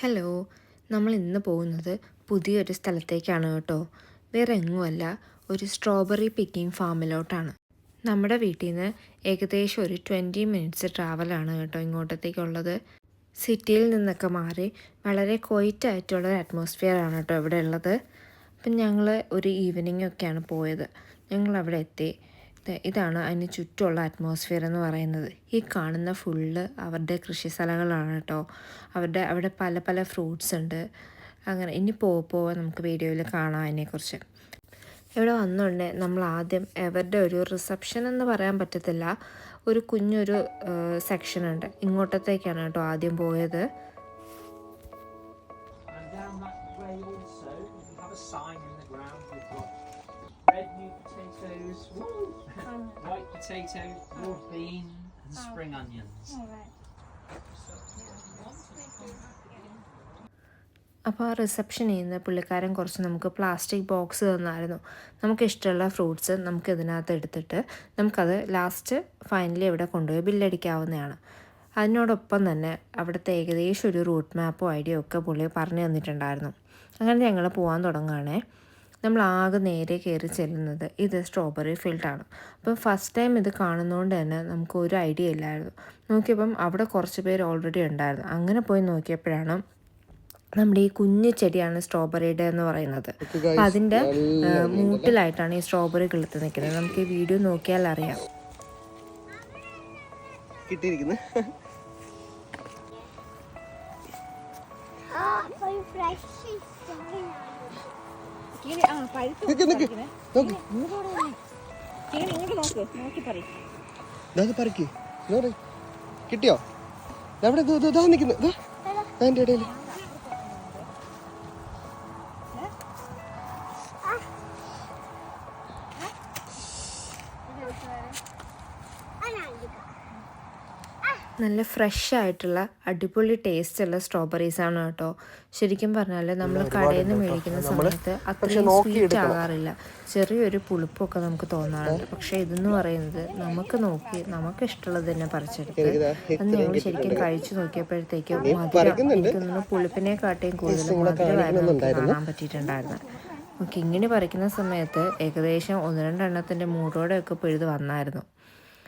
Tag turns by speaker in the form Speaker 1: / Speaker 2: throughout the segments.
Speaker 1: Hello, നമ്മൾ ഇന്ന് പോകുന്നത് പുതിയൊരു സ്ഥലത്തേക്കാണ് കേട്ടോ. വേറെ എങ്ങുമല്ല, ഒരു സ്ട്രോബെറി പിക്കിംഗ് ഫാമിലോട്ടാണ്. നമ്മുടെ വീട്ടിൽ നിന്ന് ഏകദേശം ഒരു 20 മിനിറ്റ്സ് ട്രാവലാണ് കേട്ടോ ഇങ്ങോട്ടത്തേക്കുള്ളത്. സിറ്റിയിൽ നിന്നൊക്കെ മാറി വളരെ ക്വയറ്റായിട്ടുള്ളൊരു അറ്റ്മോസ്ഫിയറാണ് കേട്ടോ ഇവിടെ ഉള്ളത്. അപ്പം ഞങ്ങൾ ഒരു ഈവനിങ് ഒക്കെയാണ് പോയത്. ഞങ്ങളവിടെ എത്തി. ഇതാണ് അതിന് ചുറ്റുമുള്ള അറ്റ്മോസ്ഫിയർ എന്ന് പറയുന്നത്. ഈ കാണുന്ന ഫുള്ള് അവരുടെ കൃഷി സ്ഥലങ്ങളാണ് കേട്ടോ. അവിടെ പല പല ഫ്രൂട്ട്സ് ഉണ്ട്. അങ്ങനെ ഇനി പോവാൻ നമുക്ക് വീഡിയോയിൽ കാണാം അതിനെക്കുറിച്ച്. ഇവിടെ വന്നുകൊണ്ട് നമ്മൾ ആദ്യം അവരുടെ ഒരു റിസപ്ഷൻ എന്ന് പറയാൻ പറ്റത്തില്ല, ഒരു കുഞ്ഞൊരു സെക്ഷനുണ്ട്. ഇങ്ങോട്ടത്തേക്കാണ് കേട്ടോ ആദ്യം പോയത്.
Speaker 2: Red new potatoes, white potato, raw bean, and spring onions.
Speaker 1: അപ്പോൾ ആ റിസപ്ഷനിൽ നിന്ന് പുള്ളിക്കാരൻ കുറച്ച് നമുക്ക് പ്ലാസ്റ്റിക് ബോക്സ് തന്നായിരുന്നു. നമുക്കിഷ്ടമുള്ള ഫ്രൂട്ട്സ് നമുക്ക് ഇതിനകത്ത് എടുത്തിട്ട് നമുക്കത് ലാസ്റ്റ് ഫൈനലി ഇവിടെ കൊണ്ടുപോയി ബില്ലടിക്കാവുന്നതാണ്. അതിനോടൊപ്പം തന്നെ അവിടുത്തെ ഏകദേശം ഒരു റൂട്ട് മാപ്പും ഐഡിയ ഒക്കെ പുള്ളി പറഞ്ഞു തന്നിട്ടുണ്ടായിരുന്നു. അങ്ങനെ ഞങ്ങൾ പോകാൻ തുടങ്ങുകയാണേ. നമ്മൾ ആകെ നേരെ കയറി ചെല്ലുന്നത് ഇത് സ്ട്രോബെറി ഫീൽഡാണ്. അപ്പം ഫസ്റ്റ് ടൈം ഇത് കാണുന്നതുകൊണ്ട് തന്നെ നമുക്ക് ഒരു ഐഡിയ ഇല്ലായിരുന്നു. നോക്കിയപ്പം അവിടെ കുറച്ച് പേര് ഓൾറെഡി ഉണ്ടായിരുന്നു. അങ്ങനെ പോയി നോക്കിയപ്പോഴാണ് നമ്മുടെ ഈ കുഞ്ഞു ചെടിയാണ് സ്ട്രോബെറിയുടെ എന്ന് പറയുന്നത്. അപ്പം അതിൻ്റെ മൂട്ടിലായിട്ടാണ് ഈ സ്ട്രോബെറി കിളുത്ത് നിൽക്കുന്നത്. നമുക്ക് ഈ വീഡിയോ നോക്കിയാൽ അറിയാം.
Speaker 3: കിട്ടിയോ? അവിടെ നിൽക്കുന്നു അതിൻ്റെ ഇടയിൽ.
Speaker 1: നല്ല ഫ്രഷ് ആയിട്ടുള്ള അടിപൊളി ടേസ്റ്റുള്ള സ്ട്രോബെറീസാണ് കേട്ടോ. ശരിക്കും പറഞ്ഞാൽ നമ്മൾ കടയിൽ നിന്ന് മേടിക്കുന്ന സമയത്ത് അത്രയും സ്വീറ്റ് ആകാറില്ല. ചെറിയൊരു പുളിപ്പൊക്കെ നമുക്ക് തോന്നാറുണ്ട്. പക്ഷേ ഇതെന്ന് പറയുന്നത് നമുക്ക് നോക്കി നമുക്ക് ഇഷ്ടമുള്ളത് തന്നെ പറിച്ചെടുത്ത് അത് ഞങ്ങൾ ശരിക്കും കഴിച്ചു നോക്കിയപ്പോഴത്തേക്കും മധുരം എനിക്കൊന്നും പുളിപ്പിനെക്കാട്ടിയും കൂടുതൽ മധുരമായിരുന്നു കാണാൻ പറ്റിയിട്ടുണ്ടായിരുന്നു. കിങ്ങിണി പറിക്കുന്ന സമയത്ത് ഏകദേശം 1-2 എണ്ണത്തിൻ്റെ മൂടോടെയൊക്കെ പിഴുത് വന്നായിരുന്നു.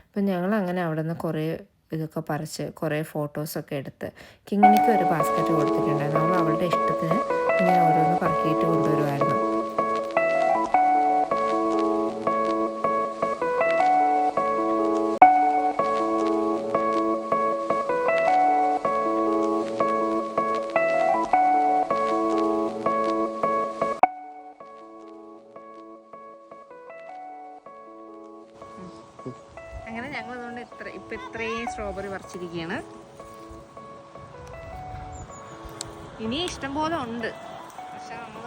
Speaker 1: അപ്പം ഞങ്ങൾ അങ്ങനെ അവിടെ നിന്ന് കുറേ ഇതൊക്കെ പറിച്ച് കുറേ ഫോട്ടോസൊക്കെ എടുത്ത് കിങ്ങിണിക്ക് ഒരു ബാസ്ക്കറ്റ് കൊടുത്തിട്ടുണ്ടായിരുന്നു. നമ്മൾ അവളുടെ ഇഷ്ടത്തിന് ഇങ്ങനെ ഓരോന്ന് പറക്കിയിട്ട് കൊണ്ടുവരുമായിരുന്നു. അങ്ങനെ ഞങ്ങൾ അതുകൊണ്ട് ഇത്രയും സ്ട്രോബെറി പറിച്ചിരിക്കുകയാണ്. ഇനി ഇഷ്ടം പോലെ ഉണ്ട്. പക്ഷെ നമ്മൾ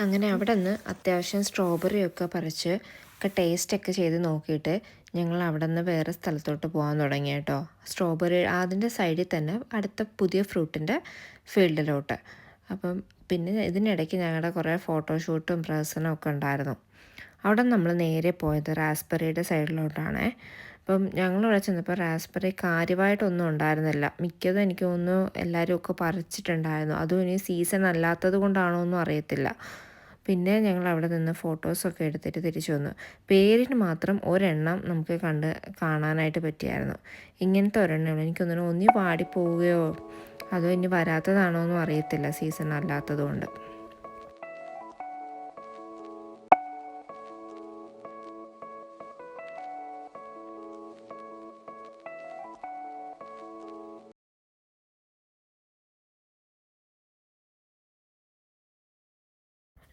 Speaker 1: അങ്ങനെ അവിടെ നിന്ന് അത്യാവശ്യം സ്ട്രോബെറിയൊക്കെ പറിച്ച് ഒക്കെ ടേസ്റ്റൊക്കെ ചെയ്ത് നോക്കിയിട്ട് ഞങ്ങൾ അവിടെ നിന്ന് വേറെ സ്ഥലത്തോട്ട് പോകാൻ തുടങ്ങി കേട്ടോ. സ്ട്രോബെറി അതിൻ്റെ സൈഡിൽ തന്നെ അടുത്ത പുതിയ ഫ്രൂട്ടിൻ്റെ ഫീൽഡിലോട്ട്. അപ്പം പിന്നെ ഇതിനിടയ്ക്ക് ഞങ്ങളുടെ കുറേ ഫോട്ടോഷൂട്ടും പ്രദർശനവും ഒക്കെ ഉണ്ടായിരുന്നു. അവിടെ നമ്മൾ നേരെ പോയത് റാസ്ബെറിയുടെ സൈഡിലോട്ടാണ്. അപ്പം ഞങ്ങളിവിടെ ചെന്നപ്പോൾ റാസ്ബെറി കാര്യമായിട്ടൊന്നും ഉണ്ടായിരുന്നില്ല. മിക്കതും എനിക്ക് തോന്നുന്നു എല്ലാവരും ഒക്കെ പറിച്ചിട്ടുണ്ടായിരുന്നു. അതും ഇനി സീസൺ അല്ലാത്തത് കൊണ്ടാണോ എന്നും അറിയത്തില്ല. പിന്നെ ഞങ്ങൾ അവിടെ നിന്ന് ഫോട്ടോസൊക്കെ എടുത്തിട്ട് തിരിച്ചു വന്നു. പേരിന് മാത്രം ഒരെണ്ണം നമുക്ക് കാണാനായിട്ട് പറ്റിയായിരുന്നു. ഇങ്ങനത്തെ ഒരെണ്ണമുള്ളൂ. എനിക്കൊന്നും ഒന്നി പാടിപ്പോവുകയോ അതോ ഇനി വരാത്തതാണോ എന്നും അറിയത്തില്ല, സീസൺ അല്ലാത്തത് കൊണ്ട്.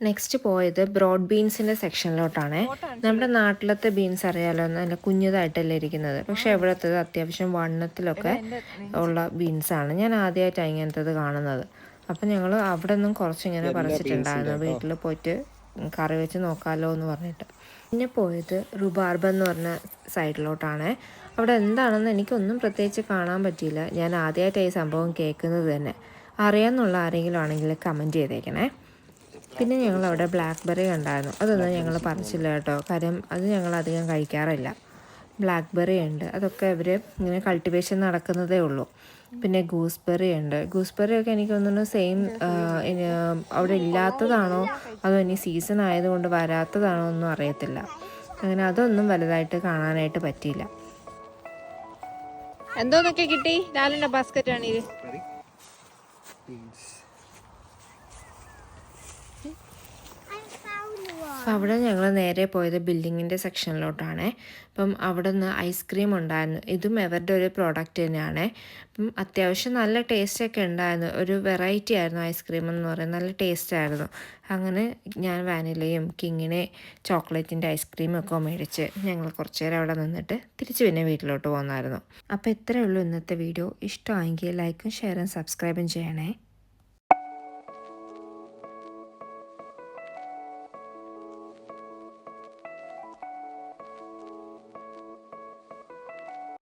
Speaker 1: നെക്സ്റ്റ് പോയത് ബ്രോഡ് ബീൻസിൻ്റെ സെക്ഷനിലോട്ടാണ്. നമ്മുടെ നാട്ടിലത്തെ ബീൻസ് അറിയാലോ, നല്ല കുഞ്ഞതായിട്ടല്ലേ ഇരിക്കുന്നത്. പക്ഷെ ഇവിടുത്തത് അത്യാവശ്യം വണ്ണത്തിലൊക്കെ ഉള്ള ബീൻസാണ്. ഞാൻ ആദ്യമായിട്ടാണ് ഇങ്ങനത്തത് കാണുന്നത്. അപ്പം ഞങ്ങൾ അവിടെ നിന്നും കുറച്ചിങ്ങനെ പറിച്ചിട്ടുണ്ടായിരുന്നു. വീട്ടിൽ പോയിട്ട് കറി വെച്ച് നോക്കാമല്ലോ എന്ന് പറഞ്ഞിട്ട്. പിന്നെ പോയത് റുബാർബ എന്ന് പറഞ്ഞ സൈഡിലോട്ടാണ്. അവിടെ എന്താണെന്ന് എനിക്കൊന്നും പ്രത്യേകിച്ച് കാണാൻ പറ്റിയില്ല. ഞാൻ ആദ്യമായിട്ടാണ് ഈ സംഭവം കേൾക്കുന്നത് തന്നെ. അറിയാമെന്നുള്ള ആരെങ്കിലും ആണെങ്കിൽ കമൻറ്റ് ചെയ്തേക്കണേ. പിന്നെ ഞങ്ങളവിടെ ബ്ലാക്ക്ബെറി കണ്ടായിരുന്നു. അതൊന്നും ഞങ്ങൾ പറിച്ചില്ല കേട്ടോ, കാര്യം അത് ഞങ്ങൾ അധികം കഴിക്കാറില്ല. ബ്ലാക്ക്ബെറി ഉണ്ട്, അതൊക്കെ ഇവർ ഇങ്ങനെ കൾട്ടിവേഷൻ നടക്കുന്നതേ ഉള്ളൂ. പിന്നെ ഗൂസ്ബെറി ഉണ്ട്. ഗൂസ്ബെറി ഒക്കെ എനിക്ക് തോന്നുന്നു സെയിം അവിടെ ഇല്ലാത്തതാണോ അതോ ഇനി സീസൺ ആയതുകൊണ്ട് വരാത്തതാണോ ഒന്നും അറിയത്തില്ല. അങ്ങനെ അതൊന്നും വലുതായിട്ട് കാണാനായിട്ട് പറ്റിയില്ല. എന്തോന്നൊക്കെ കിട്ടി? ലാലിൻ്റെ ബാസ്ക്കറ്റാണ് ഇത്. അപ്പം അവിടെ ഞങ്ങൾ നേരെ പോയത് ബിൽഡിങ്ങിൻ്റെ സെക്ഷനിലോട്ടാണ്. അപ്പം അവിടെ നിന്ന് ഐസ്ക്രീം ഉണ്ടായിരുന്നു. ഇതും അവരുടെ ഒരു പ്രോഡക്റ്റ് തന്നെയാണ്. അപ്പം അത്യാവശ്യം നല്ല ടേസ്റ്റൊക്കെ ഉണ്ടായിരുന്നു. ഒരു വെറൈറ്റി ആയിരുന്നു ഐസ്ക്രീം എന്ന് പറയുന്നത്, നല്ല ടേസ്റ്റ് ആയിരുന്നു. അങ്ങനെ ഞാൻ വാനിലയും കിങ്ങിനെ ചോക്ലേറ്റിൻ്റെ ഐസ്ക്രീമും ഒക്കെ മേടിച്ച് ഞങ്ങൾ കുറച്ച് നേരം അവിടെ നിന്നിട്ട് തിരിച്ച് പിന്നെ വീട്ടിലോട്ട് പോകുന്നായിരുന്നു. അപ്പോൾ ഇത്രയേ ഉള്ളൂ ഇന്നത്തെ വീഡിയോ. ഇഷ്ടമായെങ്കിൽ ലൈക്കും ഷെയറും സബ്സ്ക്രൈബും ചെയ്യണേ.